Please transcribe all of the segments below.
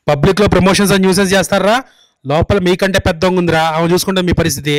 Public లో promotions and nuisance చేస్తారా, లోపల మీకంటే పెద్ద ఉందిరా, ఆమె చూసుకుంటే మీ పరిస్థితి.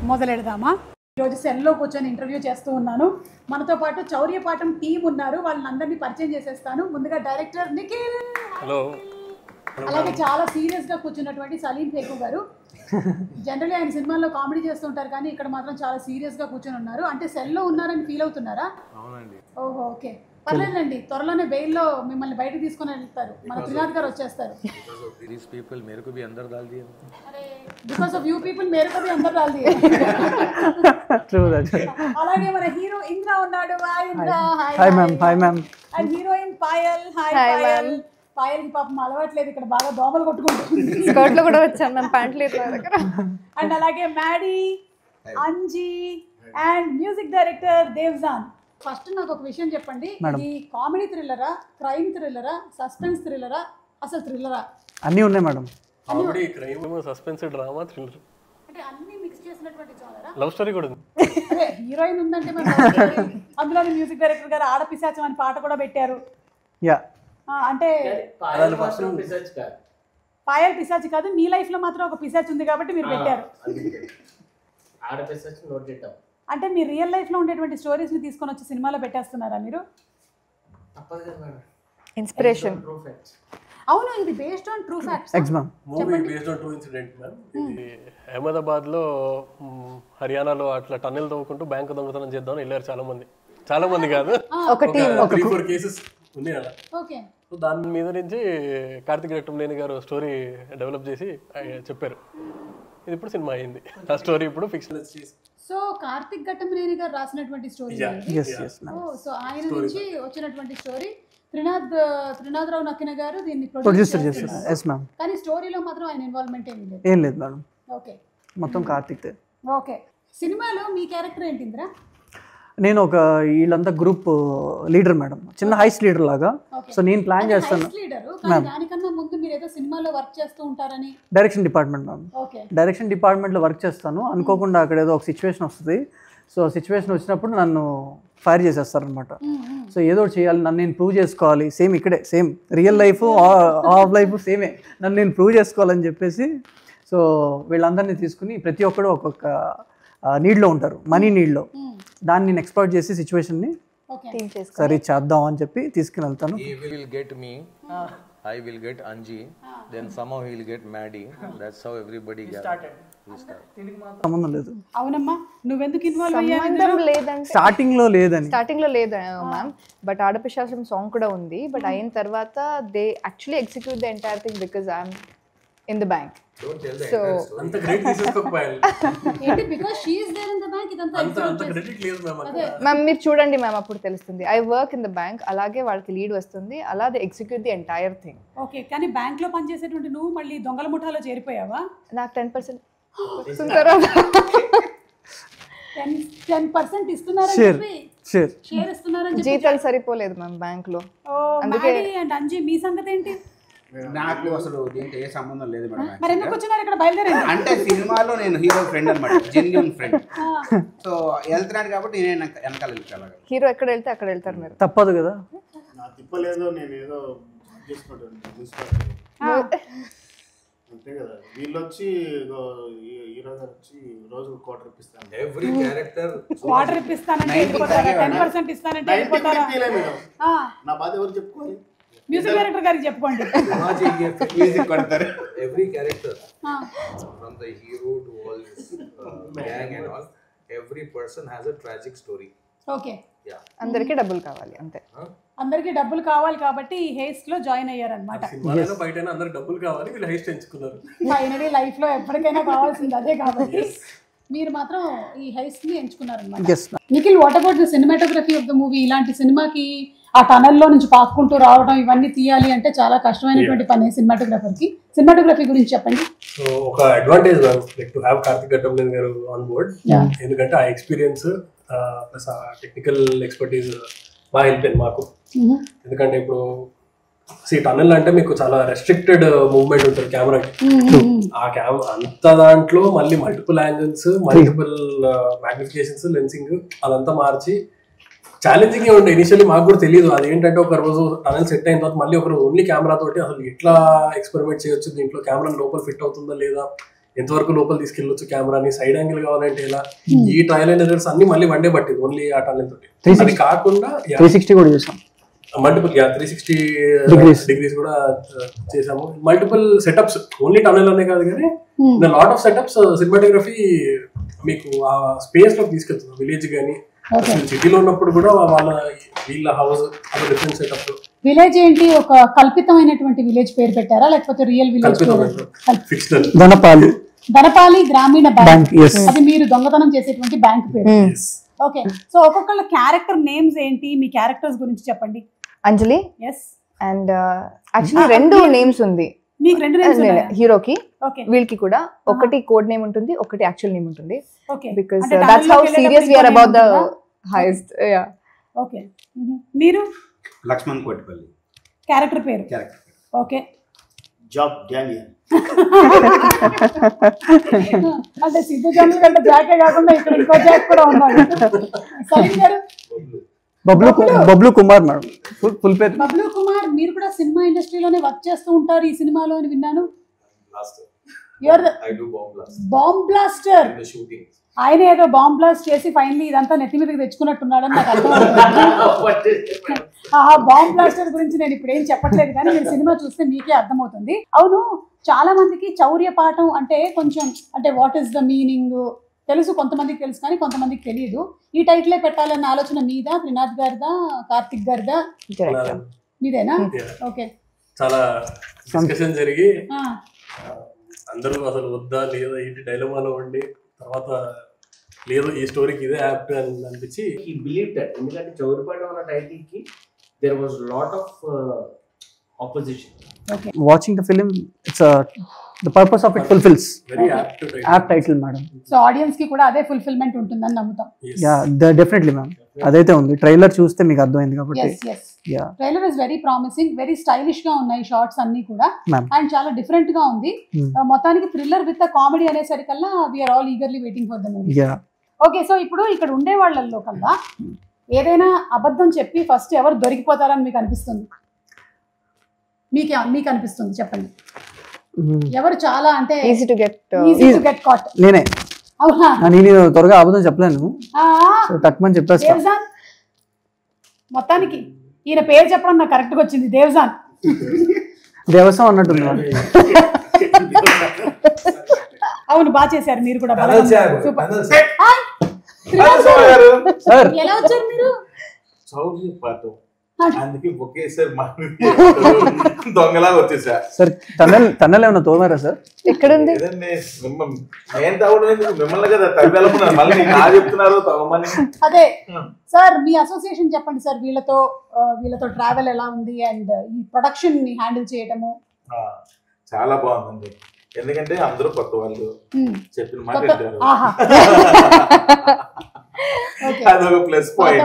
మొదలెడదామా? ఈరోజు సెల్లో కూర్చొని ఇంటర్వ్యూ చేస్తూ ఉన్నాను. మనతో పాటు చౌర్యపాఠం టీం ఉన్నారు, వాళ్ళని అందరినీ పరిచయం చేసేస్తాను. ముందుగా డైరెక్టర్ నిఖిల్, హలో. అలాగే చాలా సీరియస్గా కూర్చున్నటువంటి సలీం ఫేకు గారు. జనరల్లీ ఆయన సినిమాల్లో కామెడీ చేస్తుంటారు, కానీ ఇక్కడ మాత్రం చాలా సీరియస్గా కూర్చొని ఉన్నారు. అంటే సెల్లో ఉన్నారని ఫీల్ అవుతున్నారా? అవునండి. ఓహో, ఓకే, పర్లేదండి. త్వరలోనే బెయిల్లో మిమ్మల్ని బయటకు తీసుకొని వెళ్తారు, మన త్రినాథ్ గారు వచ్చేస్తారు. బికాస్ ఆఫ్ యూ పీపుల్ మేరే కో భీ అందర్ డాల్ దియే. అలాగే మన హీరో ఇంద్ర ఉన్నాడు. Hi Indra. Hi ma'am. Hi ma'am. And heroine Payal. Hi Payal. Payal కి పాపం అలవాట్లేదు, ఇక్కడ బాగా దోమలు కొట్టుకుంటుంది. స్కర్ట్ లో కూడా వచ్చాను మ్యామ్, ప్యాంట్ లేదు నా దగ్గర. అండ్ అలాగే Maddy, Anji and music director Devjan. First నాకు ఒక విషయం చెప్పండి, ఇది కామెడీ థ్రిల్లరా, క్రైమ్ థ్రిల్లరా, సస్పెన్స్ థ్రిల్లరా, అసలు థ్రిల్లరా? అన్నీ ఉన్నాయి madam. Comedy, crime, suspense, drama, thriller, అంటే అన్ని మిక్స్ చేసినటువంటి జోనరా? లవ్ స్టోరీ కూడా ఉంది. అదే హీరోయిన్ ఉందంటే మరి అందులో మ్యూజిక్ డైరెక్టర్ గారు ఆడపిశాచం అని పాట కూడా పెట్టారు. యా, అంటే పాయల్ పిశాచి కాదు, మీ లైఫ్ లో మాత్రం ఒక పిశాచి ఉంది కాబట్టి మీరు పెట్టారు. అంటే మీ రియల్ లైఫ్ లో ఉండేటువంటి స్టోరీస్ ని తీసుకొని వచ్చి సినిమాలో పెట్టేస్తున్నారా మీరు? ఇన్స్పిరేషన్. అవును, ఇది based on true facts. Movie based on true incident ma'am. ఇది అహ్మదాబాద్ లో హర్యానాలో అట్లా టన్నెల్ తవ్వుకుంటూ బ్యాంకు దొంగతనం చేద్దామని వెళ్ళారు చాలా మంది కాదు, ఒక టీం, 3-4 కేసెస్ ఉన్నాయి అలా. ఓకే, సో దాని మీద నుంచి కార్తిక్ రెట్టంనేని గారు స్టోరీ డెవలప్ చేసి చెప్పారు. ఇది ఇప్పుడు సినిమా అయింది. ఆ స్టోరీ ఇప్పుడు ఫిక్షన్ చేసి. సో కార్తిక్ ఘట్టమనేని గారు రాసినటువంటి స్టోరీ. సో ఆయన నుంచి వచ్చినటువంటి స్టోరీ. త్రినాథ్ రావు నక్కిన గారు దీన్ని ప్రొడ్యూసర్ చేస్తారు. yes ma'am. కానీ స్టోరీలో మాత్రం ఆయన ఇన్వాల్వ్మెంట్ ఏం లేదు మేడం. ఓకే, మొత్తం కార్తిక్. ఓకే, సినిమాలో మీ క్యారెక్టర్ ఏంటి ఇంద్ర? నేను ఒక వీళ్ళంతా గ్రూప్ లీడర్ మేడం, చిన్న హైస్ లీడర్ లాగా. సో నేను ప్లాన్ చేస్తాను. దానికన్నా ముందు మీరు ఏదో సినిమాలో వర్క్ చేస్తూ ఉంటారని. Direction department ma'am. డైరెక్షన్ డిపార్ట్మెంట్లో వర్క్ చేస్తాను. అనుకోకుండా అక్కడ ఏదో ఒక సిచ్యువేషన్ వస్తుంది. సో సిచ్యువేషన్ వచ్చినప్పుడు నన్ను ఫైర్ చేసేస్తారనమాట. సో ఏదో చేయాలి, నన్ను నేను ప్రూవ్ చేసుకోవాలి. సేమ్ ఇక్కడే, same real life of life సేమే, నన్ను నేను ప్రూవ్ చేసుకోవాలని చెప్పేసి సో వీళ్ళందరినీ తీసుకుని ప్రతి ఒక్కరు ఒక్కొక్క నీడ్లో ఉంటారు, మనీ నీడ్లో. దాన్ని నేను ఎక్స్ప్లోర్ చేసి సిచ్యువేషన్ని సరే చేద్దాం అని చెప్పి తీసుకుని వెళ్తాను. I will get Anji, then somehow he will get Maddie. That's how everybody started. సంబంధం లేదు. అవునమ్మా, నువ్వెందుకు ఇన్వాల్వ్ అయ్యావు? లేదంటే స్టార్టింగ్ లో లేదు మ్యామ్, బట్ ఆడపిశాచం సాంగ్ కూడా ఉంది. బట్ అయిన తర్వాత they actually execute the entire thing because I'm in the bank. So అంత క్రెడిట్ తీసుకోకపోయాలి ఏంటి? Because she is there in the bank. ఇదంతా అంత క్రెడిట్ లేదు మ్యామ్, మీరు చూడండి మ్యామ్, అప్పుడు తెలుస్తుంది. I work in the bank, అలాగే వాళ్ళకి లీడ్ వస్తుంది, అలా they execute the entire thing. Okay, కానీ బ్యాంక్ లో పనిచేసేటువంటి నువ్వు మళ్ళీ దొంగల ముఠాలో చేరిపోయావా? నాకు 10% తర్వాత 10% ఇస్తున్నారని చెప్పి షేర్ ఇస్తున్నారని చెప్పి జీతాలు సరిపోలేదు మ్యామ్ బ్యాంక్ లో. అందుకే అండ్ అంజీ మీ సంగతి ఏంటి? నాకు అసలు దీంతో ఏ సంబంధం లేదు మేడం. మరి ఎందుకు వచ్చినారు ఇక్కడ బయలుదేరారు? అంటే సినిమాలో నేను హీరో ఫ్రెండ్ అనమాట, జెన్యూన్ ఫ్రెండ్. సో వెళ్తున్నాడు కాబట్టి నేను వెనకాల వెళ్తాను. హీరో ఎక్కడ వెళ్తే అక్కడ వెళ్తారు మీరు, తప్పదు కదా. నా తిప్పలేదు, నేను ఏదో చేసుకుంటాను అంతే కదా. వీళ్ళు వచ్చి హీరో గారు వచ్చి రోజు క్వార్టర్ ఇప్పిస్తాను. Every character క్వార్టర్ ఇప్పిస్తానంటే 10% ఇస్తానంటే నా బాధ ఎవరు చెప్పుకోవాలి? మ్యూజిక్ డైరెక్టర్ గారికి చెప్పుకోండి. మ్యూజిక్ కొడతారు. Every character from the hero to all this gang and all, every person has a tragic story. Okay, అందరికీ డబ్బులు కావాలి అంతే. అందరికీ డబ్బులు కావాలి కాబట్టి ఈ హేస్ట్ లో జాయిన్ అయ్యారనమాట. బయట అందరికి డబ్బులు కావాలి, వీళ్ళు హేస్ట్ ఎంచుకున్నారు. ఫైనలీ లైఫ్ లో ఎప్పటికైనా కావాల్సింది అదే కాబట్టి మీరు మాత్రం ఈ హైస్ట్ ని ఎంచుకున్నారనమాట. Nikhil, what about the cinematography of the movie? ఇలాంటి సినిమాకి ఆ టనల్లో నుంచి పాక్కుంటూ రావడం ఇవన్నీ తీయాలి అంటే చాలా కష్టమైనటువంటి పని సినిమాటోగ్రఫర్కి. సినిమాటోగ్రఫీ గురించి చెప్పండి. సో ఒక advantage like to have Karthik Ghattamaneni గారు ఆన్ బోర్డ్, ఎందుకంటే ఆ ఎక్స్పీరియన్స్ ప్లస్ ఆ టెక్నికల్ ఎక్స్పర్టీస్ బాగా హెల్ప్ అయింది మాకు. ఎందుకంటే ఇప్పుడు టన్నెల్ అంటే మీకు చాలా రెస్ట్రిక్టెడ్ మూవ్మెంట్ ఉంటుంది కెమెరాకి. ఆ కెమెరా అంత దాంట్లో మళ్ళీ మల్టిపుల్ యాంగిల్స్, మల్టిపుల్ మ్యాగ్నిఫికేషన్స్, లెన్సింగ్ అదంతా మార్చి ఛాలెంజింగ్ ఉండే. ఇనిషియల్లీ మాకు కూడా తెలియదు అదేంటంటే ఒక రోజు టనల్ సెట్ అయిన తర్వాత మళ్ళీ ఒక రోజు ఓన్లీ కెమెరా తోటి అసలు ఎట్లా ఎక్స్పెరిమెంట్ చేయొచ్చు, దీంట్లో కెమెరా లోపల ఫిట్ అవుతుందా లేదా, ఎంతవరకు లోపల తీసుకెళ్ళొచ్చు కెమెరాని, సైడ్ యాంగిల్ కావాలంటే ఎలా, ఈ ట్రయల్ అండ్ ఎర్రర్స్ అన్ని మళ్ళీ వన్ డే పట్టింది ఓన్లీ ఆ టనల్ తోటి. అది కాకుండా 360 కూడా చూసాం, మల్టిపుల్ 360 డిగ్రీస్ కూడా చేసాము. మల్టిపుల్ సెటప్స్ ఓన్లీ టనల్ అనే కాదు కానీ లాట్ ఆఫ్ సెటప్స్ సినిమాటోగ్రఫీ మీకు ఆ స్పేస్ లోకి తీసుకెళ్తుంది. విలేజ్ కానీ సిటీలో ఉన్నప్పుడు కూడా వీళ్ళ హౌస్ డిఫరెంట్ సెటప్. విలేజ్ ఏంటి, ఒక కల్పితమైనటువంటి విలేజ్ పేరు పెట్టారా లేకపోతే రియల్ విలేజ్? ధనపాలి గ్రామీణ బ్యాంక్, అది మీరు దొంగతనం చేసేటువంటి బ్యాంక్ పేరు. ఓకే, సో ఒక్కొక్కళ్ళ క్యారెక్టర్ నేమ్స్ ఏంటి, మీ క్యారెక్టర్స్ గురించి చెప్పండి. అంజలి అండ్ యాక్చువల్లీ 2 నేమ్స్ ఉంది. మీకు 2 నేమ్స్ ఉన్నాయా హీరోకి? ఓకే, వీళ్ళకి కూడా ఒకటి కోడ్ నేమ్ ఉంటుంది, ఒకటి యాక్చువల్ నేమ్ ఉంటుంది. Okay, because that's how serious we are about the highest. Yeah, okay. మీరు లక్ష్మణ్ కోటిపల్లి క్యారెక్టర్ పేరు. Okay, Job Daniel. అంటే సిద్ధు జనరల్ కంటే జాకే కాకుండా ఇక్కడ ఇంకో జాక్ కూడా ఉన్నాడు. సలీం గారు? బబ్లు కుమార్ మేడం, ఫుల్ పేరు బబ్లు కుమార్. మీరు కూడా సినిమా ఇండస్ట్రీలోనే వర్క్ చేస్తూ ఉంటారు ఈ సినిమాలో అని విన్నాను. Bomb blaster. ఆయన ఏదో బాంబ్ బ్లాస్ట్ చేసి ఫైనలీ ఇదంతా నెత్తి మీదకి తెచ్చుకున్నట్టున్నాడని నాకు అర్థమవుతుంది. ఆ బాంబ్ బ్లాస్టర్ గురించి నేను ఇప్పుడు ఏం చెప్పట్లేదు కానీ మీరు సినిమా చూస్తే మీకే అర్థమవుతుంది. అవును, చాలా మందికి చౌర్య పాఠం అంటే కొంచెం అంటే వాట్ ఈస్ ద మీనింగ్ తెలుసు, కొంతమందికి తెలుసు కానీ కొంతమందికి తెలియదు. ఈ టైటిలే పెట్టాలన్న ఆలోచన మీదా, త్రినాథ్ గారిదా, కార్తిక్ గారిదా? మీదేనా? ఓకే, చాలా డిస్కషన్ జరిగి అందరూ అసలు వద్దా లేదా ఏంటి డైలమాలో ఉండి తర్వాత లేదు ఈ స్టోరీకి ఇదే యాప్ట్ అని అనిపించి he believed that ఎందుకంటే చౌరిపాడు అన్న టైటిల్ కి there was lot of opposition. Okay, watching the film, it's the purpose of it fulfills. very apt title madam. So audience కి కూడా అదే ఫుల్ఫిల్మెంట్ ఉంటుందని నమ్ముతాం. yeah, definitely ma'am. అదైతే ఉంది, ట్రైలర్ చూస్తే మీకు అర్థమైంది కాబట్టి. yes, trailer is very promising, very stylish గా ఉన్నాయి షార్ట్స్ అన్ని కూడా, అండ్ చాలా డిఫరెంట్ గా ఉంది. మొత్తానికి థ్రిల్లర్ విత్ కామెడీ అనేసరికల్లా we are all eagerly waiting for the movie. Okay, so ఇప్పుడు ఇక్కడ ఉండే వాళ్ళల్లో కల్లా ఏదైనా అబద్ధం చెప్పి ఫస్ట్ ఎవరు దొరికిపోతారని మీకు అనిపిస్తుంది? మీకు అనిపిస్తుంది చెప్పండి, ఎవరు చాలా అంటే ఈజీ టు గెట్ కాట్? నేనే. అవునా? నేను త్వరగా అబద్ధం చెప్పలేను, తక్కువని చెప్పేస్తా. దేవ్జాన్, మొత్తానికి ఈయన పేరు చెప్పడం నాకు కరెక్ట్ గా వచ్చింది, దేవ్జాన్. దేవసం అన్నట్టుంది. అవును, బాగా చేశారు మీరు కూడా. ఎలా వచ్చారు మీరు? అందుకే ఒకేసారి దొంగలాగా వచ్చేసా సార్. టన్నెల్ ఏమన్నా తోమారా సార్? ఎక్కడుంది? నేను తవ్వడం మిమ్మల్ని కదా తవ్వేళ్ళకున్నాను, మళ్ళీ నాకు చెప్తున్నారు తవ్వమని. అదే సార్, మీ అసోసియేషన్ చెప్పండి సార్, వీళ్ళతో ట్రావెల్ ఎలా ఉంది అండ్ ఈ ప్రొడక్షన్ ని హ్యాండిల్ చేయటము? చాలా బాగుందండి, ఎందుకంటే అందరూ కొత్త వాళ్ళు చెప్పిన మాట వింటారు. అదొక ప్లస్ పాయింట్.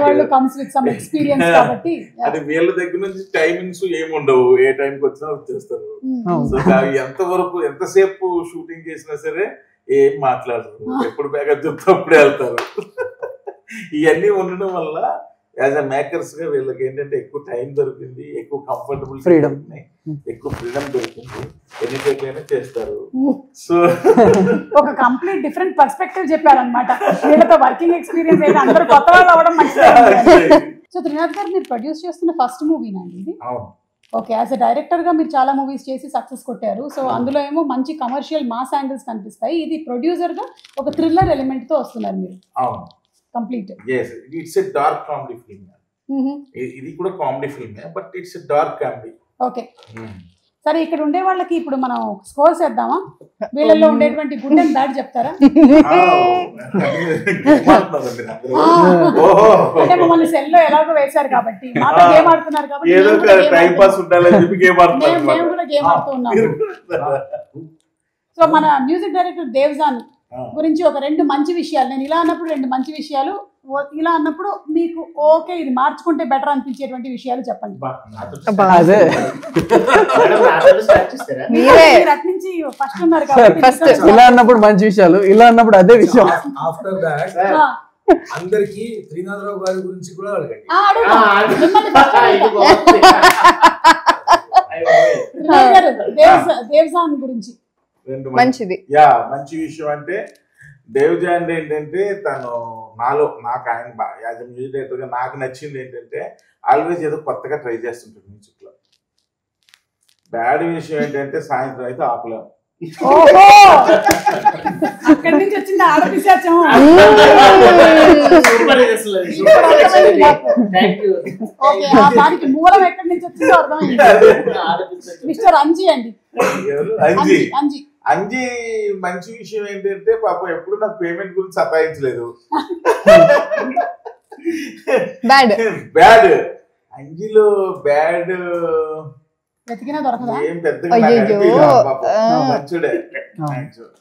అది వీళ్ళ దగ్గర నుంచి టైమింగ్స్ ఏమి ఉండవు, ఏ టైంకి వచ్చినా వచ్చేస్తారు. సో ఎంతవరకు ఎంతసేపు షూటింగ్ చేసినా సరే ఏం మాట్లాడరు, ఎప్పుడు బ్యాకప్ చెప్తే అప్పుడే వెళ్తారు. ఇవన్నీ ఉండడం వల్ల యాజ్ అ మేకర్స్ గా వీళ్ళకి ఏంటంటే ఎక్కువ టైం దొరికింది, ఎక్కువ కంఫర్టబుల్ ఫ్రీడమ్, ఎక్కువ ఫ్రీడమ్ దొరికింది, ఎన్ని టేక్లైనా చేస్తారు. సో ఒక కంప్లీట్ డిఫరెంట్ పర్స్పెక్టివ్ చెప్పారనమాట. వీళ్ళతో వర్కింగ్ ఎక్స్పీరియన్స్ అయితే అందరూ కొత్త వాళ్ళు అవ్వడం మంచిది. సో త్రినాథ్ గారు, మీరు ప్రొడ్యూస్ చేస్తున్న ఫస్ట్ మూవీనా ఇది? ఓకే, యాజ్ అ డైరెక్టర్ గా మీరు చాలా మూవీస్ చేసి సక్సెస్ కొట్టారు. సో అందులో ఏమో మంచి కమర్షియల్ మాస్ యాంగిల్స్ కనిపిస్తాయి, ఇది ప్రొడ్యూసర్ గా ఒక థ్రిల్లర్ ఎలిమెంట్ తో వస్తున్నారు మీరు. Complete it's a dark comedy film. ఇది కూడా comedy film, but it's a dark comedy. Okay, సరే ఇక్కడ ఉండే వాళ్ళకి ఇప్పుడు మనం స్కోర్స్ వేద్దామా? వీళ్ళల్లో ఉండేటువంటి గుడ్ అండ్ బ్యాడ్ చెప్తారా? అంటే మమ్మల్ని సెల్ లో ఎలాగో వేశారు కాబట్టి మాతో గేమ్ ఆడుతున్నారు కాబట్టి మేము కూడా గేమ్ ఆడుతూ ఉన్నాము. సో మన మ్యూజిక్ డైరెక్టర్ దేవ్జాన్ గురించి ఒక 2 మంచి విషయాలు, నేను ఇలా అన్నప్పుడు 2 మంచి విషయాలు, ఇలా అన్నప్పుడు మీకు ఓకే ఇది మార్చుకుంటే బెటర్ అనిపించేటువంటి విషయాలు చెప్పండి. నుంచి ఫస్ట్ ఉన్నారు కాబట్టి ఇలా అన్నప్పుడు మంచి విషయాలు, ఇలా అన్నప్పుడు అదే విషయం. ఆఫ్టర్ దాట్ అందరికి శ్రీనాథరావు గారి గురించి కూడా అడగండి. దేవ్జాన్ గురించి మంచిది. మంచి విషయం అంటే దేవ్జాన్ ఏంటంటే నాకు ఆయన యాజ్ ఎ మ్యూజిక్ డైరెక్టర్గా నాకు నచ్చింది ఏంటంటే ఆల్వేస్ ఏదో కొత్తగా ట్రై చేస్తుంటాడు మ్యూజిక్ లో. బ్యాడ్ విషయం ఏంటంటే సాయంత్రం అయితే ఆపలేము. అక్కడి నుంచి వచ్చింది ఆడపిశాచం. దానికి మూలం ఎక్కడి నుంచి వచ్చిందో అర్థమైంది. మిస్టర్ అంజీ అండి. అంజీ మంచి విషయం ఏంటంటే పాపం ఎప్పుడు నాకు పేమెంట్ గురించి సతాయించలేదు. బ్యాడ్ అంజీలో బ్యాడ్ ఏం పెద్దగా మంచోడే.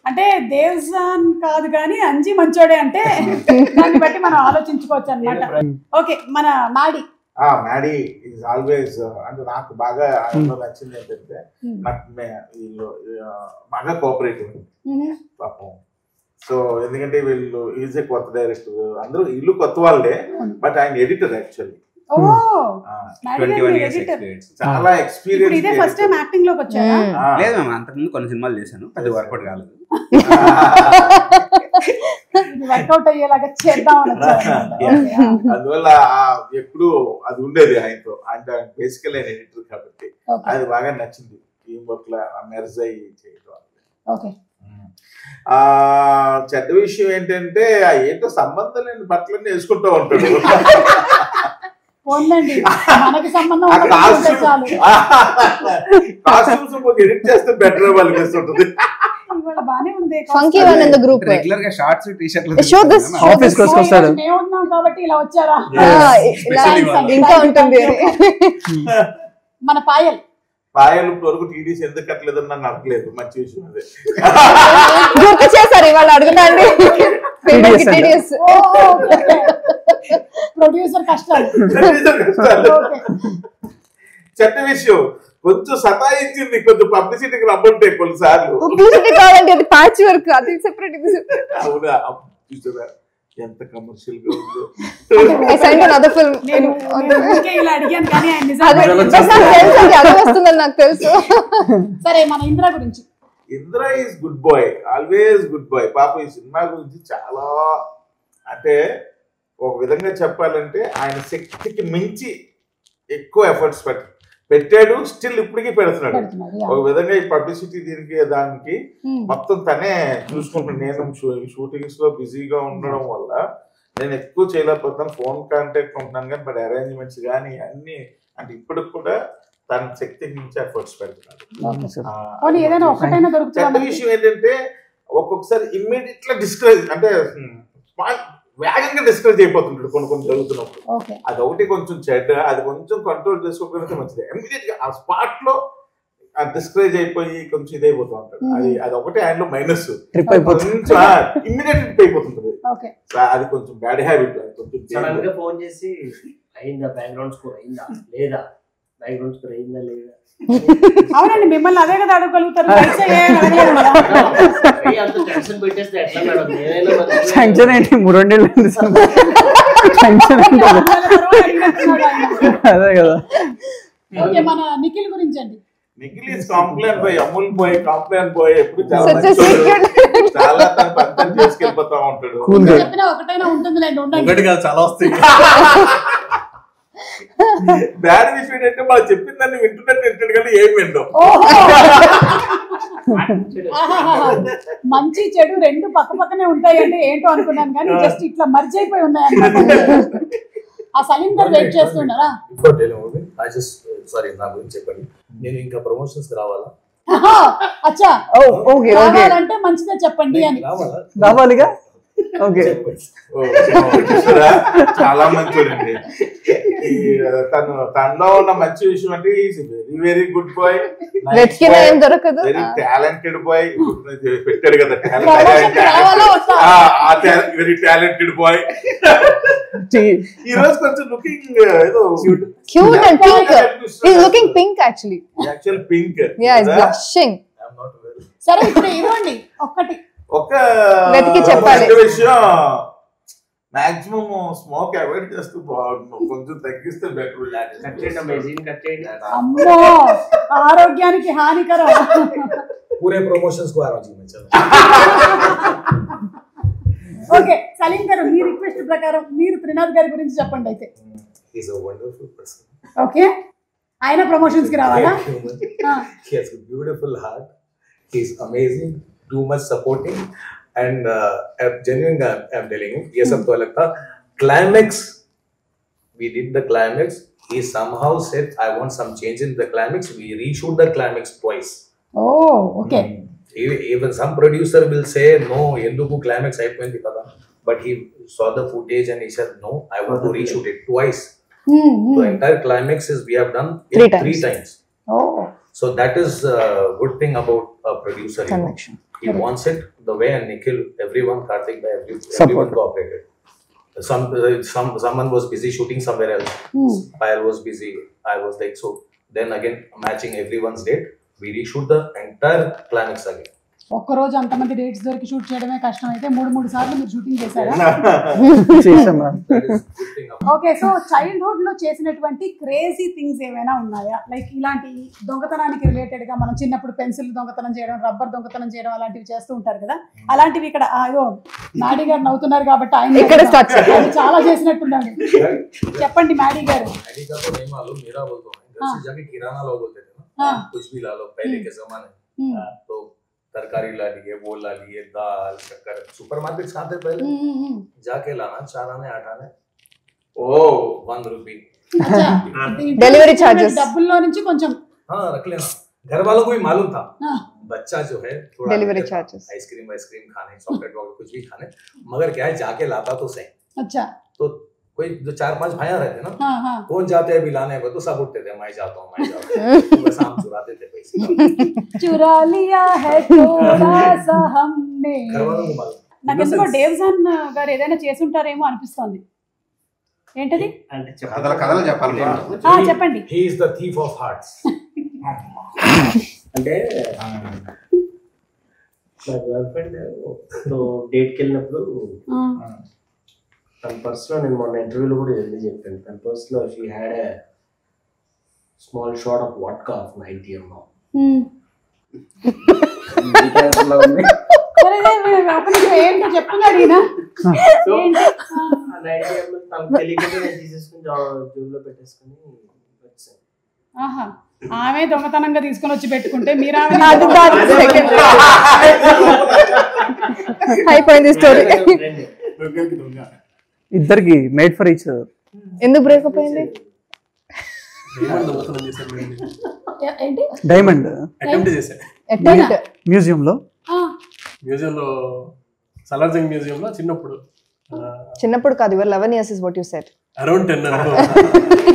అంటే దేవ్జాన్ కాదు కానీ అంజీ మంచోడే అంటే దాన్ని బట్టి మనం ఆలోచించుకోవచ్చు అన్నమాట. ఓకే, మన మాడి మ్యాడీ ఈజ్ ఆల్వేస్ అంటే నాకు బాగా ఆయనలో నచ్చింది ఏంటంటే నాకు వీళ్ళు బాగా కోఆపరేటివ్ పాపం. సో ఎందుకంటే వీళ్ళు ఈజ్ ఏ కొత్త డైరెక్టర్, అందరూ ఇల్లు కొత్త వాళ్ళే, బట్ ఆయన ఎడిటర్ యాక్చువల్లీ. చాలా ఎక్స్పీరియన్స్. ఇదే ఫస్ట్ టైం యాక్టింగ్ లోకి వచ్చారా? లేదు మ్యామ్, అంతకుముందు కొన్ని సినిమాలు చేశాను, అది వర్కౌట్ కాలేదు. వర్కౌట్ అయ్యేలాగా చేద్దాం. అందువల్ల ఎప్పుడు అది ఉండేది ఆయనతో. ఆయన బేసికల్ ఆయన ఎడిటర్ కాబట్టి అది బాగా నచ్చింది. టీమ్ వర్క్ లా మెర్జ్ అయ్యి చేయడం. చెడ్డ విషయం ఏంటంటే ఏంటో సంబంధం లేని బట్టలన్నీ వేసుకుంటూ ఉంటాడు. ఎడిట్ చేస్తే బెటర్ వాళ్ళకి రెగ్యులర్ గా షార్ట్స్ టీ-షర్ట్లు ఆఫీస్ కి వస్తాడు కాబట్టి ఇలా వచ్చారా ఇంకా ఉంటుంది. మన పాయల్ వరకు టీడీసీ ఎందుకు కట్టలేదని నన్ను అడగలేదు. మంచి విషయం అదే గుర్తు చేశారు ఇవాళ అడుగుతాండి. ప్రొడ్యూసర్ కష్టాలు. చెడ్డ విషయం కొంచెం సతాయించింది, కొంచెం పబ్లిసిటీకి రమ్మంటే కొన్నిసార్లు. పబ్లిసిటీ కావాలంటే అది ప్యాచ్ వర్క్, అది సెపరేట్. అవునా, చూసారా ఎంత కమర్షియల్ గా ఉందో. నాకు తెలుసు. సరే, మన ఇంద్ర గురించి. Indra is good boy, always good boy. పాప ఈ సినిమా గురించి చాలా అంటే ఒక విధంగా చెప్పాలంటే ఆయన శక్తికి మించి ఎక్కువ ఎఫర్ట్స్ పెట్టాడు, స్టిల్ ఇప్పటికీ పెడుతున్నాడు. ఒక విధంగా ఈ పబ్లిసిటీ దీనికి దానికి మొత్తం తనే చూసుకుంటున్నాను. నేను షూటింగ్స్ లో బిజీగా ఉండడం వల్ల నేను ఎక్కువ చేయలేకపోతున్నాను, ఫోన్ కాంటాక్ట్ ఉంటున్నాను కానీ, బట్ అరేంజ్మెంట్స్ కానీ అన్ని అంటే ఇప్పటికి కూడా తన శక్తికి మించి ఎఫర్ట్స్ పెడుతున్నాడు. చెడ్డ విషయం ఏంటంటే ఒక్కొక్కసారి ఇమ్మీడియట్గా డిస్కరేజ్ అంటే వేగంగా డిస్కరేజ్ అయిపోతుంటాడు కొన్ని జరుగుతున్నప్పుడు. అదొకటి కొంచెం చెడ్డ, అది కొంచెం కంట్రోల్ చేసుకోకపోతే మంచిది. ఇమ్మీడియట్ గా ఆ స్పాట్ లో డిస్కరేజ్ అయిపోయి కొంచెం ఇదైపోతూ ఉంటాడు. అది ఒకటి ఆయనలో మైనస్. ఇమ్మీడియట్ ట్రిప్ అయిపోతుంటది, అది కొంచెం బ్యాడ్ హ్యాబిట్. కొంచెం ఫోన్ చేసి అయిందా, బ్యాక్గ్రౌండ్ స్కోర్ అయిందా లేదా, బ్యాక్గ్రౌండ్ స్కోర్ అయిందా లేదా. అవునండి, మిమ్మల్ని అదే కదా అడగలుగుతారు. టెన్షన్ ఏంటి, 3 నెలలు అదే కదా. మన నిఖిల్ గురించి అండి. Nikhil is complaint boy, Amul boy, complaint boy. ఎప్పుడు చాలా తన పని చేసుకెళ్ళిపోతా ఉంటాడు. చెప్పినా ఒకటైనా ఉంటుందిలేండి, ఒకటి కాదు చాలా వస్తాయి. బ్యాడ్ విషయం ఏంటంటే మనం చెప్పిన దాన్ని వింటున్నట్టు వింటాడు కానీ ఏం వింటాం. మంచి చెడు 2 పక్క పక్కనే ఉంటాయంటే ఏంటో అనుకున్నాను కానీ జస్ట్ ఇట్లా మర్జ్ అయిపోయి ఉన్నాయన్నమాట. ఆ సలీం గారు వెయిట్ చేస్తున్నారా? సారీ, నా గురించి చెప్పండి. నేను ఇంకా ప్రమోషన్స్ రావాలా? అచ్చా, ఓకే రావాలంటే మంచిదే చెప్పండి అని. రావాలిగా. ఓకే, చాలా మంచోడండి. తనలో ఉన్న మంచి విషయం అంటే వెరీ వెరీ గుడ్ బాయ్, ఏం దొరకదు, వెరీ టాలెంటెడ్ బాయ్. పెట్టాడు కదా వెరీ టాలెంటెడ్ బాయ్. ఈ రోజు కొంచెం లుకింగ్ ఏదో cute and pink. He is looking pink actually. Actual pink. Yeah, is blushing. సరే ఇప్పుడు ఇవ్వండి ఒక్కటి. ఒక వెతికి చెప్పాలి విషయం, మాక్సిమం స్మోక్ అవాయిడ్ చేస్తూ కొంచెం తగ్గిస్తే బెటర్. అమ్మో, ఆరోగ్యానికి హానికరం. పూరే ప్రమోషన్స్ కు ఆరోజు ఓకే, సలీం గారు మీ రిక్వెస్ట్ ప్రకారం మీరు త్రినాథ్ గారి గురించి చెప్పండి అయితే. He's a wonderful person. Okay, ఆయన ప్రమోషన్స్ కి రావాలా? He has a beautiful heart. He's amazing, too much supporting, and genuine. I'm telling you, ये सब तो अलग था. Climax, we did the climax. He somehow said, "I want some change in the climax." We reshoot the climax twice. Oh, okay. Even some producer will say, "No, enduku climax అయిపోయింది కదా." But he saw the footage and he said, "No, I want to reshoot it twice." The entire climax is we have done it three times. Oh. So that is a good thing about a producer. He wants it the way, and Nikhil, everyone, Karthik, everyone cooperated. Someone was busy shooting somewhere else. Payal was busy. I was like, so then again matching everyone's date, we reshoot the entire climax again. ఒక్క రోజు అంతమంది dates దొరికి shoot చేయడమే కష్టం అయితే 3 సార్లు మీరు shooting చేశారా? ఓకే, సో చైల్డ్హుడ్ లో చేసినటువంటి క్రేజీ థింగ్స్ ఏమైనా ఉన్నాయా? లైక్ ఇలాంటి దొంగతనానికి రిలేటెడ్ గా మనం చిన్నప్పుడు పెన్సిల్ దొంగతనం చేయడం, రబ్బర్ దొంగతనం చేయడం అలాంటివి చేస్తూ ఉంటారు కదా, అలాంటివి ఇక్కడ అయ్యో మ్యాడీ గారు నవ్వుతున్నారు కాబట్టి ఆయన చాలా చేసినట్టున్నాడు. చెప్పండి మ్యాడీ గారు. कुछ भी ला लो पहले के जमाने, तो तरकारी ला लिए, वो ला लिए, दाल शक्कर. सुपरमार्केट खाते पहले जाके लाना 4 आने 8 आने. ओ 1 रुपये डिलीवरी चार्जेस डब्बुल्लो నుంచి కొంచెం हाँ रख लेना. घर वालों को भी मालूम था बच्चा जो है थोड़ा डिलीवरी चार्जेस, आइसक्रीम खाने, चॉकलेट वॉकलेट कुछ भी खाने, मगर क्या है जाके लाता तो सही. अच्छा, तो कोई जो 4-5 भाइयां रहते ना, कौन जाते हैं बिलाने को, तो सब उठते थे, मैं जाता हूँ बस हम चुराते थे पैसे. चुरा लिया है थोड़ा सा हमने. నాకెందుకో డేవ్జాన్ గారు ఏదైనా చేసి ఉంటారేమో అనిపిస్తోంది. ఏంటది? కథలు చెప్పాలి. చెప్పండి. He is the thief of hearts. అంటే నా గర్ల్ ఫ్రెండ్ తో డేట్కి వెళ్ళినప్పుడు తన పర్స్లో, నేను మొన్న ఇంటర్వ్యూలో కూడా వెళ్ళి చెప్పాను, తన పర్స్లో she had a small shot of vodka of 90 ml. ఏంటో చెప్తున్నాడు ఈయన. తనకు తెలియకుండా నేను తీసేసుకుని జోబులో పెట్టేసుకుని వచ్చాను. ఆమె దొంగతనంగా తీసుకొని వచ్చి పెట్టుకుంటే మీరు అయిపోయింది స్టోరీ. ఇద్దరికి మేడ్ ఫర్ ఈచ్ అదర్. ఎందుకు బ్రేకప్ అయింది? డైమండ్ మ్యూజియంలో సలార్జంగ్ మ్యూజియంలో చిన్నప్పుడు కాదు, your 11 years is what you said. Around 10.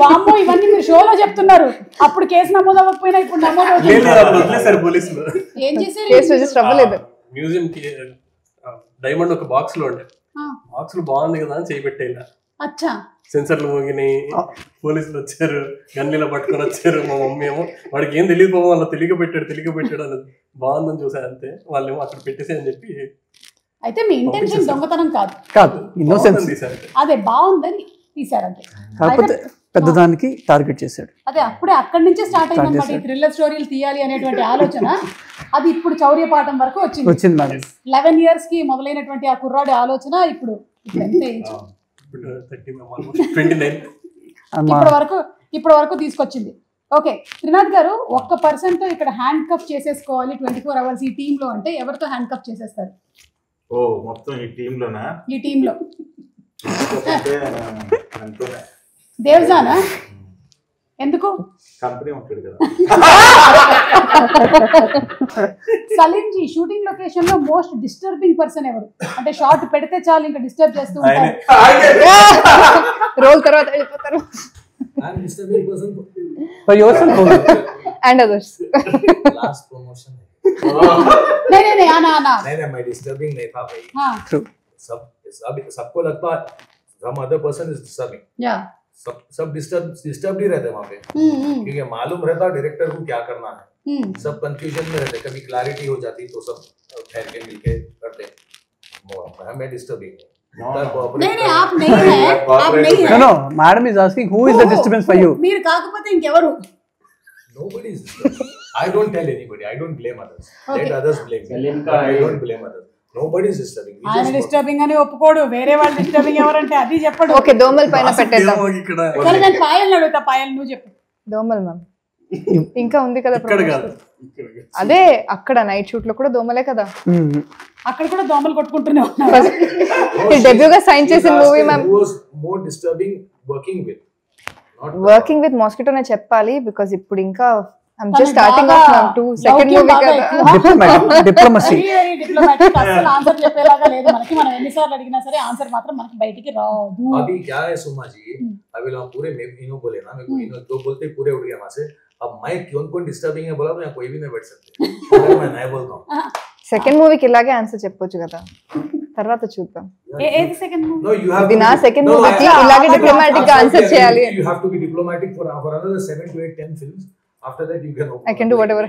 వామ్మో, ఇవన్నీ మీరు షోలో చెప్తున్నారు. అప్పుడు కేసు నమోదు అవ్వకపోయినా ఇప్పుడు నమోదు వదిలేసారు పోలీసులు. ఏం చేశారు? కేసు రిజిస్టర్ అవ్వలేదు. మ్యూజియం కి డైమండ్ ఒక బాక్స్ లో ఉండే, బాక్స్ లో బాగుంది కదా అని చేయిపెట్టేలా. అచ్చా, సెన్సర్లు మోగినాయి, పోలీసులు వచ్చారు, గన్నీలో పట్టుకొని వచ్చారు. మా మమ్మీ ఏమో వాడికి ఏం తెలియకపోవడం వల్ల తెలియక పెట్టాడు అని బాగుందని చూసారు అంతే. వాళ్ళేమో అక్కడ పెట్టేసి అని చెప్పి. అయితే మీ ఇంటెన్షన్ దొంగతనం కాదు, ఇన్నోసెన్స్. అదే బాగుందని తీసారంటే, కాకపోతే పెద్దదానికి టార్గెట్ చేశాడు. అదే అప్పుడే అక్కడి నుంచే స్టార్ట్ అయింది అనమాట ఈ థ్రిల్లర్ స్టోరీలు తీయాలి అనేటువంటి ఆలోచన. అది ఇప్పుడు చౌర్యపాఠం వరకు వచ్చింది మేడం. 11 years కి మొదలైనటువంటి ఆ కుర్రాడి ఆలోచన ఇప్పుడు ఇప్పటి వరకు తీసుకొచ్చింది. ఓకే, త్రినాథ్ గారు, ఒక్క పర్సన్ తో ఇక్కడ హ్యాండ్ కఫ్ చేసేసుకోవాలి 24 hours ఈ టీమ్ లో అంటే ఎవరితో హ్యాండ్ కఫ్ చేసేస్తారు? ఓ మొత్తం ఈ టీమ్ లోనా? ఈ టీమ్ లో దేవ్జానా? ఎందుకు? కంపెనీ ఉంటాడు కదా. సలీం జీ, షూటింగ్ లొకేషన్ లో మోస్ట్ డిస్టర్బింగ్ పర్సన్ ఎవరు? అంటే షార్ట్ పెడితే చాలు ఇంకా డిస్టర్బ్ చేస్తూ ఉంటారు. రోల్ తర్వాత వెళ్ళిపోతారు. I'm disturbing person for yourself and others. Last promotion. नहीं आना नहीं मैं disturbing नहीं था भाई. हाँ. True. सबको लगता है some other person is disturbing. Yeah. सब डिस्टर्ब ही रहते वहाँ पे. क्योंकि मालूम रहता डायरेक्टर को क्या करना है. सब कंफ्यूजन में रहते. कभी क्लैरिटी हो जाती तो सब ठहर के मिलके करते. मैं डिस्टर्बिंग नहीं आप नहीं है, आप नहीं है. No, madam is asking who is the disturbance for you. మీరు కాకపోతే ఇంకెవరు? Nobody is disturbing. I don't tell anybody. I don't blame others. Let others blame me. I don't blame others. Nobody is disturbing. ఆయన disturbing అని ఒప్పుకోడు. వేరే వాళ్ళు disturbing ఎవరంటే అది చెప్పడు. ఓకే, దోమల పైన పెట్టేద్దాం. సరే నేను పాయల్ అడుగుతా. పాయల్ నువ్వు చెప్పు. దోమల్ మ్యామ్ ఇంకా ఉంది కదా అదే అక్కడ నైట్ షూట్ లో కూడా దోమలే కదా. అక్కడ కూడా దోమలు కొట్టుకుంటూనే ఉన్నారు. డెబ్యూగా సైన్ చేసిన movie ma'am. More disturbing working with మాస్కిటోనే చెప్పాలి బికాజ్ ఇప్పుడు ఇంకా I'm just starting off now to second movie కదా. Diplomacy. Very diplomatic. అసలు ఆన్సర్ చెప్పేలాగా లేదు మనకి. మనం ఎన్నిసార్లు అడిగినా సరే ఆన్సర్ మాత్రం మనకి బయటికి రాదు. अभी क्या है सुमा जी, अभी लोग पूरे इनो बोले ना, मेरे को इनो दो बोलते पूरे उड़ गया वहां से. अब मैं कौन डिस्टर्बिंग है बोला तो यहाँ कोई भी नहीं बैठ सकते. मैं नहीं बोलता हूँ. సెకండ్ మూవీకి ఇలాగే ఆన్సర్ చెప్పొచ్చు కదా, తర్వాత చూద్దాం. ఏది second movie? No, you have ఇది నా సెకండ్ మూవీకి ఇలాగే డిప్లొమాటిక్ గా ఆన్సర్ చేయాలి. You have to be diplomatic for another 7 to 8 10 films. After that you can I can do whatever.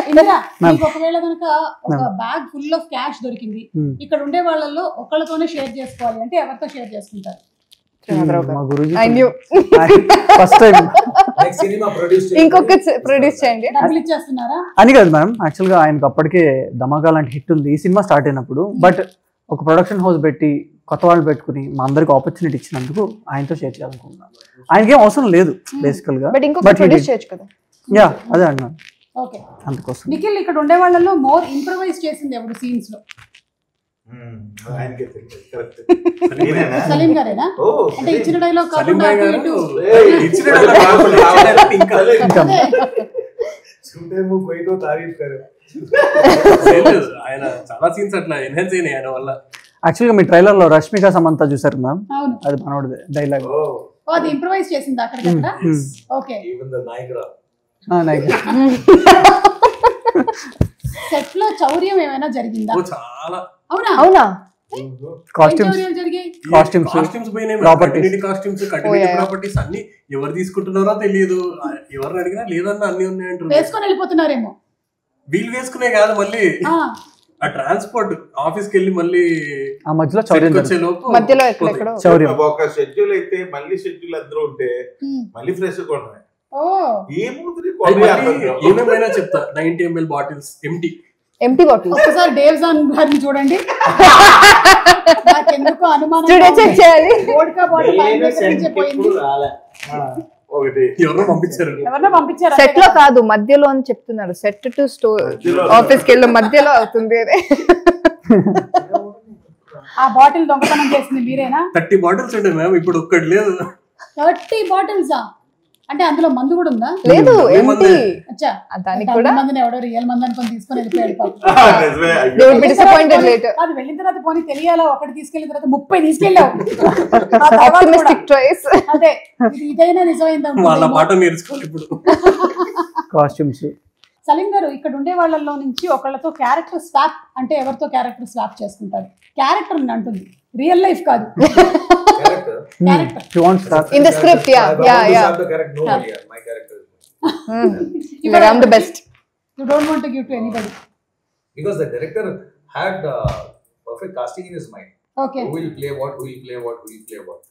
Indra, మీకు ఒకవేళ కనుక ఒక బ్యాగ్ ఫుల్ ఆఫ్ క్యాష్ దొరికింది, ఇక్కడ ఉండే వాళ్ళల్లో ఒకళ్ళతోనే షేర్ చేసుకోవాలి అంటే ఎవరితో షేర్ చేసుకుంటారు? ఇంకొక ప్రొడ్యూస్ చేయండి. డబ్బులు ఇచ్చేస్తున్నారా అని కాదు మ్యామ్, యాక్చువల్ గా ఆయనకు అప్పటికే ధమాకా లాంటి హిట్ ఉంది ఈ సినిమా స్టార్ట్ అయినప్పుడు. బట్ ఒక ప్రొడక్షన్ హౌస్ పెట్టి కొత్త వాళ్ళు పెట్టుకుని మా అందరికి ఆపర్చునిటీ ఇచ్చినందుకు ఆయనతో షేర్ చేయాలనుకుంటున్నాను. ఆయనకేం అవసరం లేదు బేసికల్ గా. యా అదే అన్నాను. ఓకే, అందుకోసం. నిఖిల్, ఇక్కడ ఉండే వాళ్ళలో మోర్ ఇంప్రూవైజ్ చేసింది ఎవరు సీన్స్ లో? సలీం గారేనా? అంటే ఇచ్చిన డైలాగ్ కాకుండా ఆయన చాలా సీన్స్ అట్లా ఎన్హాన్స్ అయినాయి ఆయన వల్ల. యాక్చువల్గా మీ ట్రైలర్ లో రష్మిక సమంత చూసారు మ్యామ్, అది మనోడిదే డైలాగ్. అది ఇంప్రూవైజ్ చేసింది అక్కడ. ఓకే, సెట్ లో చౌర్యం ఏమైనా జరిగిందా? చాలా. అవునా? కాస్ట్యూమ్స్ ప్రాపర్టీస్ అన్ని ఎవరు తీసుకుంటున్నారో తెలియదు. ఎవరిని అడిగినా లేదన్నా అన్ని ఉన్నాయంటారు. వేసుకొని వెళ్ళిపోతున్నారేమో. వీళ్ళు వేసుకునే కాదు, మళ్ళీ ఆ ట్రాన్స్పోర్ట్ ఆఫీస్ కి వెళ్ళి మళ్ళీ ఆ మధ్యలో మధ్యలో ఒక షెడ్యూల్ అయితే మళ్ళీ షెడ్యూల్ అందరూ ఉంటే మళ్ళీ ఫ్రెష్ కొనమే. ఏమేమైనా చెప్తా. 90 ml బాటిల్స్ ఎంటీ బాటిల్స్. ఒకసారి డేవ్జాన్ గారిని చూడండి. నాకెందుకు అనుమానం వోడ్కా బాటిల్ పోయింది. ఎవరో పంపించారు. సెట్ లో కాదు, మధ్యలో అని చెప్తున్నారు. సెట్ టు స్టోర్ ఆఫీస్ కి వెళ్ళి మధ్యలో అవుతుంది. ఆ బాటిల్ దొంగతనం చేసింది మీరేనా? 30 బాటిల్స్ ఉండే మ్యామ్, ఇప్పుడు ఒక్కటి లేదు. 30 బాటిల్సా? అంటే అందులో మందు కూడా ఉందా? లేదు, ఎంటీ. దానికి కూడా మందిని ఎవడో రియల్ మంది అనుకొని తీసుకొని వెళ్ళిపోయాడు. అది వెళ్ళిన తర్వాత పోనీ తెలియాలా, ఒకటి తీసుకెళ్ళిన తర్వాత 30 తీసుకెళ్ళావు. అదే ఇదైనా నిజమైందా? వాళ్ళ మాట నేర్చుకోవాలి ఇప్పుడు. కాస్ట్యూమ్స్. సలీం గారు, ఇక్కడ ఉండే వాళ్ళలో నుంచి ఒకళ్ళతో క్యారెక్టర్ స్వాప్ అంటే ఎవరితో క్యారెక్టర్ స్వాప్ చేసుకుంటారు? క్యారెక్టర్ అంటుంది, రియల్ లైఫ్ కాదు. In the script, yeah. The character, no, yeah, my character. But I'm the best. You don't want to give to anybody. Because the director had perfect casting in his mind. Okay. Who will play what? Who will play what? Who will play what?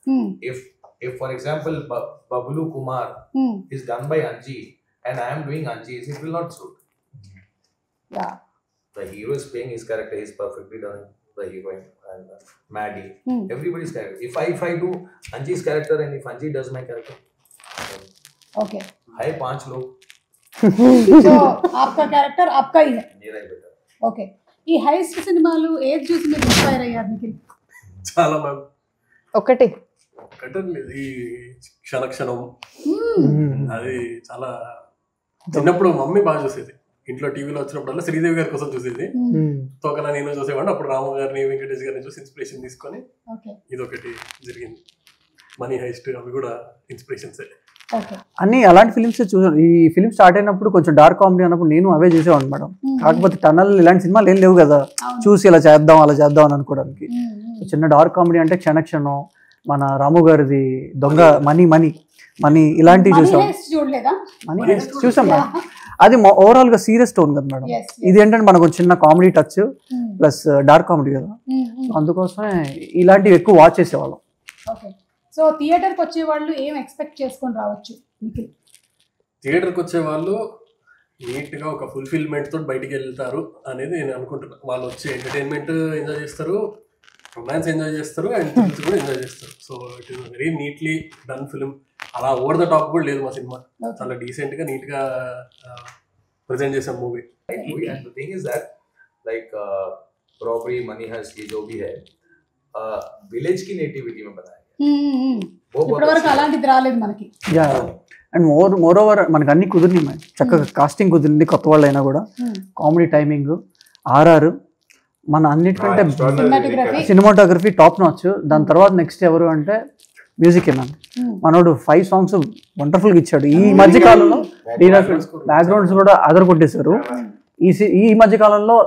If for example, Babulu Kumar is done by Anji and I am doing Anji's, it will not suit. Yeah. The hero is playing his character. He is perfectly done. The heroine and Maddie, everybody's character. If I do Anji's character and if Anji does my character, okay. Hi 5 लोग. So आपका character आपका ही है. मेरा ही बेटा. Okay. ఈ heist సినిమాలు ఏది చూసి మీరు ఇన్స్పైర్ అయ్యారు నిఖిల్? చాలా మ్యామ్. ఒకటి ఈ క్షణక్షణం అది చాలా చిన్నప్పుడు మమ్మీ బాగా చూసేది. ఇంట్లో టీవీలో వచ్చినప్పుడల్లా శ్రీదేవి గారి కోసం చూసేది. తోకలా నేను చూసేవాడిని. అప్పుడు రాము గారిని వెంకటేష్ గారిని చూసి ఇన్స్పిరేషన్ తీసుకొని ఇదొకటి జరిగింది. మనీ హైస్ట్ అవి కూడా ఇన్స్పిరేషన్స్. అన్ని అలాంటి ఫిలిమ్స్ చూసాను. ఈ ఫిలిం స్టార్ట్ అయినప్పుడు కొంచెం డార్క్ కామెడీ అన్నప్పుడు నేను అవే చూసేవాడిని మేడం. కాకపోతే టనల్ ఇలాంటి సినిమాలు ఏం లేవు కదా చూసి ఇలా చేద్దాం అలా చేద్దాం అని అనుకోవడానికి. చిన్న డార్క్ కామెడీ అంటే క్షణక్షణం, మన రాము గారిది దొంగ మనీ ఇలాంటివి చూసాం. మనీ హైస్ట్ చూసాం మేడం. అది ఓవరాల్ గా సీరియస్ టోన్ కదా మేడం. ఇది ఏంటంటే మనకు చిన్న comedy touch plus dark comedy కదా, అందుకోసమే ఇలాంటివి ఎక్కువ వాచ్ చేసేవాళ్ళం. సో థియేటర్కి వచ్చే వాళ్ళు ఏం ఎక్స్పెక్ట్ చేసుకొని రావచ్చు? థియేటర్కి వచ్చే వాళ్ళు నీట్గా ఒక ఫుల్ఫిల్మెంట్ తోటి బయటికి వెళ్తారు అనేది నేను అనుకుంటున్నాను. వాళ్ళు వచ్చి ఎంటర్టైన్మెంట్ ఎంజాయ్ చేస్తారు, రొమాన్స్ ఎంజాయ్ చేస్తారు, అండ్ థ్రిల్స్ కూడా ఎంజాయ్ చేస్తారు. So it is very neatly done film. అలా ఓవర్ ద టాప్ కూడా లేదు మా సినిమా. చాలా డీసెంట్ గా నీట్ గా ప్రెజెంట్ చేసాం movie. And the thing is that like robbery, money heist ये जो भी है विलेज की नेटिविटी में बनाया ఇప్పటివరకు అలాంటిది రాలేదు మనకి. యా అండ్ మోర్ ఓవర్ మనకు అన్ని కుదిరినాయి మేడం. చక్కగా కాస్టింగ్ కుదిరింది, కొత్త వాళ్ళు అయినా కూడా కామెడీ టైమింగ్, ఆర్ఆర్, మన అన్నిటికంటే సినిమాటోగ్రఫీ టాప్ నాచ్. దాని తర్వాత నెక్స్ట్ ఎవరు అంటే మ్యూజిక్ మ్యామ్. మనోడు 5 songs వండర్ఫుల్ గా ఇచ్చాడు. ఈ మధ్య కాలంలో బ్యాక్గ్రౌండ్స్ కూడా అదర్ కొట్టేశారు. ఈ మధ్య కాలంలో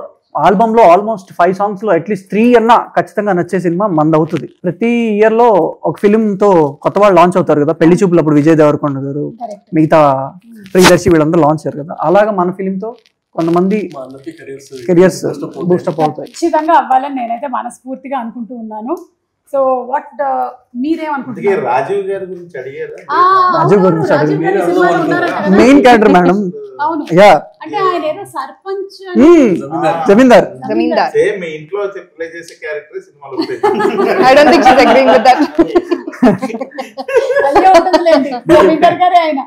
ఆల్బమ్ లో ఆల్మోస్ట్ 5 songs లో అట్లీస్ట్ 3 అన్నా ఖచ్చితంగా నచ్చే సినిమా మంది అవుతుంది. ప్రతి ఇయర్ లో ఒక ఫిల్మ్ తో కొత్త వాళ్ళు లాంచ్ అవుతారు కదా. పెళ్లి చూపులు అప్పుడు విజయ్ దేవరకొండ గారు, మిగతా ప్రియదర్శి వీళ్ళందరూ లాంచ్ అయ్యారు కదా. అలాగా మన ఫిల్మ్ తో కొంతమంది కెరియర్స్ బూస్టప్ అవుతాయి. ఖచ్చితంగా అవ్వాలని నేనైతే మనస్ఫూర్తిగా అనుకుంటూ ఉన్నాను. సో వాట్ మీరేమనుకుంటున్నారు? రాజీవ్ గారి గురించి అడిగారా? రాజీవ్ గారి గురించి అడిగారు. Main character madam. యా అంటే ఆయన ఏదో సర్పంచ్ జమీందార్ సేమ్ మీ ఇంట్లో ప్లే చేసే క్యారెక్టర్ సినిమాలో I don't think she's agreeing with that. అయ్యో ఉంటుందిలేండి జమీందార్ గారే ఆయన.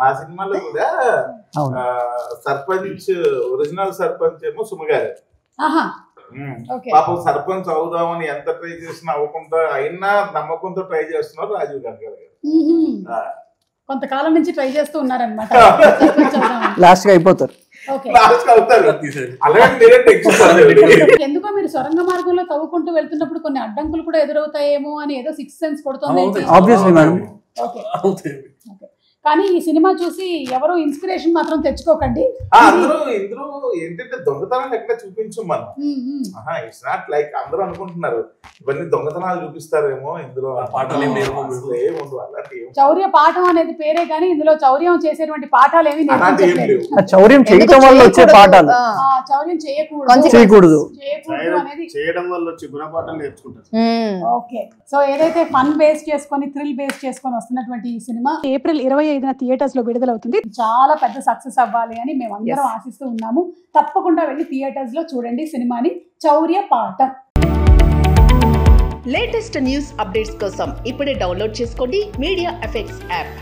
మా సినిమాలో కూడా సర్పంచ్ ఒరిజినల్ సర్పంచ్ ఏమో సుమగారు. పాపం సర్పంచ్ అవుదామని ఎంత ట్రై చేసినా అవ్వకుండా అయినా నమ్మకంతో ట్రై చేస్తున్నారు రాజీవ్ గారు. కొంతకాలం నుంచి ట్రై చేస్తూ ఉన్నారనమాట. లాస్ట్ గా అయిపోతారు. ఎందుకో మీరు సొరంగ మార్గంలో తవ్వుకుంటూ వెళ్తున్నప్పుడు కొన్ని అడ్డంకులు కూడా ఎదురవుతాయేమో అని ఏదో 6th సెన్స్ కొడుతుంది. కానీ ఈ సినిమా చూసి ఎవరు ఇన్స్పిరేషన్ మాత్రం తెచ్చుకోకండి. ఇందులో ఏంటంటే దొంగతనాలు ఎక్కడ చూపించు మనం. ఇట్స్ నాట్ లైక్ అందరూ అనుకుంటున్నారు ఇవన్నీ దొంగతనాలు చూపిస్తారేమో. ఇందులో పాఠాలు చౌర్య పాఠం అనేది పేరే కానీ ఇందులో చౌర్యం చేసేటువంటి పాఠాలు ఏమి చౌర్యం చేయడం వల్ల వచ్చే పాఠాలు. చౌర్యం చేయకూడదు అనేది చేయడం వల్ల వచ్చే గుణపాఠాలు నేర్చుకుంటారు. ఓకే, సో ఏదైతే ఫన్ బేస్ చేసుకొని థ్రిల్ బేస్ చేసుకొని వస్తున్నటువంటి ఈ సినిమా ఏప్రిల్ 25న థియేటర్స్ లో విడుదలవుతుంది. చాలా పెద్ద సక్సెస్ అవ్వాలి అని మేము అందరం ఆశిస్తూ ఉన్నాము. తప్పకుండా వెళ్ళి థియేటర్స్ లో చూడండి సినిమాని చౌర్య పాఠం. లేటెస్ట్ న్యూస్ అప్డేట్స్ కోసం ఇప్పుడే డౌన్లోడ్ చేసుకోండి మీడియా ఎఫెక్ట్స్ యాప్.